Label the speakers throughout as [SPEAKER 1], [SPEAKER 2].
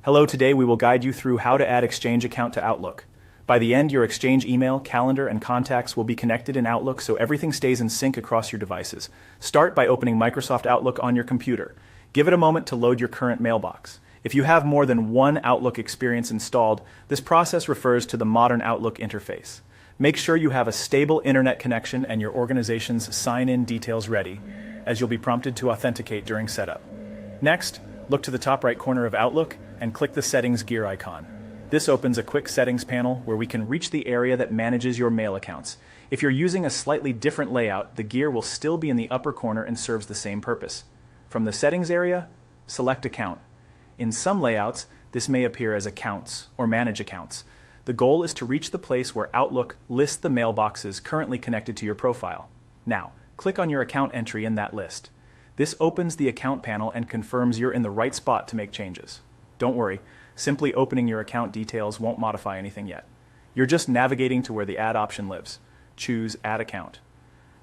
[SPEAKER 1] Hello, today we will guide you through how to add Exchange account to Outlook. By the end, your Exchange email, calendar, and contacts will be connected in Outlook so everything stays in sync across your devices. Start by opening Microsoft Outlook on your computer. Give it a moment to load your current mailbox. If you have more than one Outlook experience installed, this process refers to the modern Outlook interface. Make sure you have a stable internet connection and your organization's sign-in details ready, as you'll be prompted to authenticate during setup. Next, look to the top right corner of Outlook and click the Settings gear icon. This opens a quick settings panel where we can reach the area that manages your mail accounts. If you're using a slightly different layout, the gear will still be in the upper corner and serves the same purpose. From the settings area, select Account. In some layouts, this may appear as Accounts or Manage Accounts. The goal is to reach the place where Outlook lists the mailboxes currently connected to your profile. Now, click on your account entry in that list. This opens the account panel and confirms you're in the right spot to make changes. Don't worry, simply opening your account details won't modify anything yet. You're just navigating to where the Add option lives. Choose Add Account.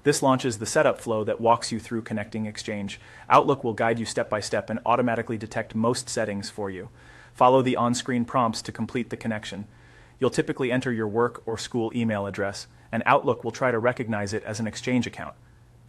[SPEAKER 1] This launches the setup flow that walks you through connecting Exchange. Outlook will guide you step by step and automatically detect most settings for you. Follow the on-screen prompts to complete the connection. You'll typically enter your work or school email address, and Outlook will try to recognize it as an Exchange account.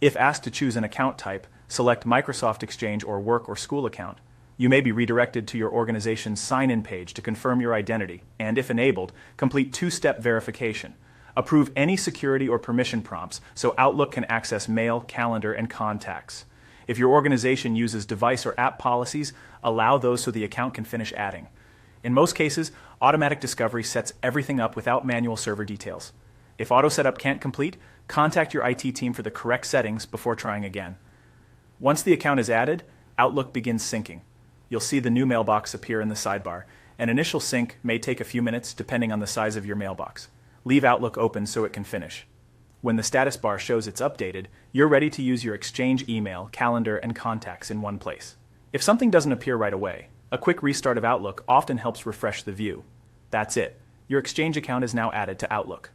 [SPEAKER 1] If asked to choose an account type, select Microsoft Exchange or work or school account. You may be redirected to your organization's sign-in page to confirm your identity, and if enabled, complete two-step verification. Approve any security or permission prompts so Outlook can access mail, calendar, and contacts. If your organization uses device or app policies, allow those so the account can finish adding. In most cases, automatic discovery sets everything up without manual server details. If auto setup can't complete, contact your IT team for the correct settings before trying again. Once the account is added, Outlook begins syncing. You'll see the new mailbox appear in the sidebar. An initial sync may take a few minutes depending on the size of your mailbox. Leave Outlook open so it can finish. When the status bar shows it's updated, you're ready to use your Exchange email, calendar, and contacts in one place. If something doesn't appear right away, a quick restart of Outlook often helps refresh the view. That's it. Your Exchange account is now added to Outlook.